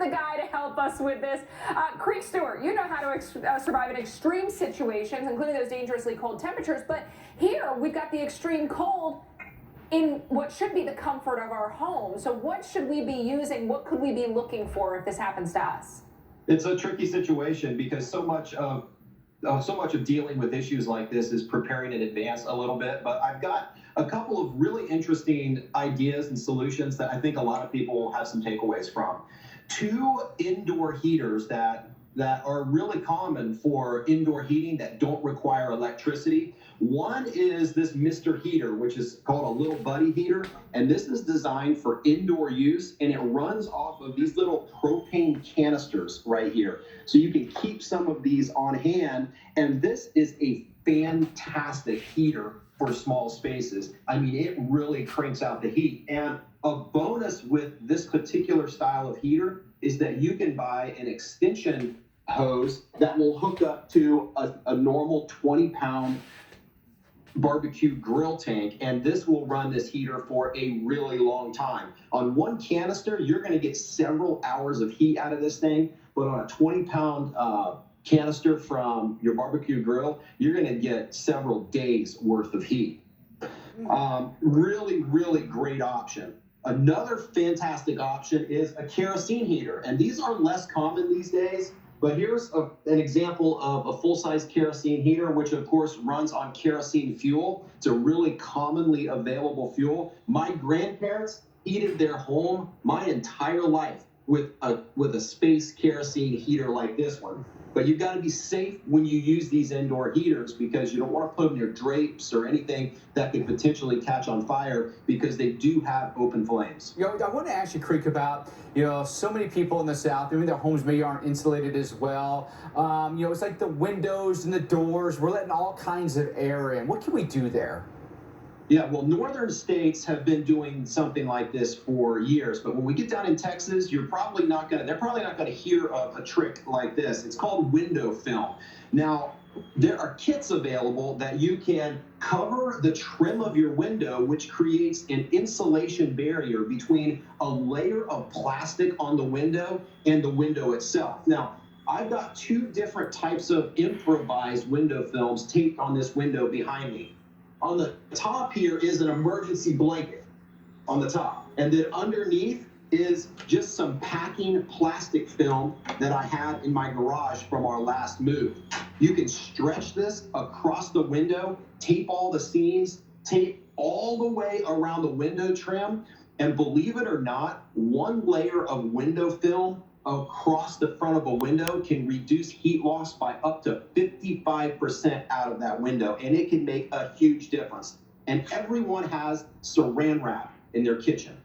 the guy to help us with this. Creek Stewart, you know how to survive in extreme situations, including those dangerously cold temperatures. But here we've got the extreme cold in what should be the comfort of our home. So what should we be using? What could we be looking for if this happens to us? It's a tricky situation because so much of dealing with issues like this is preparing in advance a little bit. But I've got a couple of really interesting ideas and solutions that I think a lot of people will have some takeaways from. Two indoor heaters that are really common for indoor heating that don't require electricity. One is this Mr. Heater, which is called a little buddy heater, and this is designed for indoor use, and it runs off of these little propane canisters right here. So you can keep some of these on hand, and this is a fantastic heater for small spaces. I mean, it really cranks out the heat. And a bonus with this particular style of heater is that you can buy an extension hose that will hook up to a normal 20-pound barbecue grill tank, and this will run this heater for a really long time. On one canister, you're going to get several hours of heat out of this thing, but on a 20-pound canister from your barbecue grill, you're going to get several days worth of heat. Really, really great option. Another fantastic option is a kerosene heater, and these are less common these days. But here's an example of a full-size kerosene heater, which of course runs on kerosene fuel. It's a really commonly available fuel. My grandparents heated their home my entire life with a space kerosene heater like this one. But you've got to be safe when you use these indoor heaters because you don't want to put them near drapes or anything that could potentially catch on fire because they do have open flames. I want to ask you, Creek, about, so many people in the South, maybe their homes maybe aren't insulated as well. It's like the windows and the doors, we're letting all kinds of air in. What can we do there? Yeah, well, northern states have been doing something like this for years, but when we get down in Texas, they're probably not going to hear of a trick like this. It's called window film. Now, there are kits available that you can cover the trim of your window, which creates an insulation barrier between a layer of plastic on the window and the window itself. Now, I've got two different types of improvised window films taped on this window behind me. On the top here is an emergency blanket on the top. And then underneath is just some packing plastic film that I have in my garage from our last move. You can stretch this across the window, tape all the seams, tape all the way around the window trim. And believe it or not, one layer of window film across the front of a window can reduce heat loss by up to 55% out of that window, and it can make a huge difference. And everyone has saran wrap in their kitchen.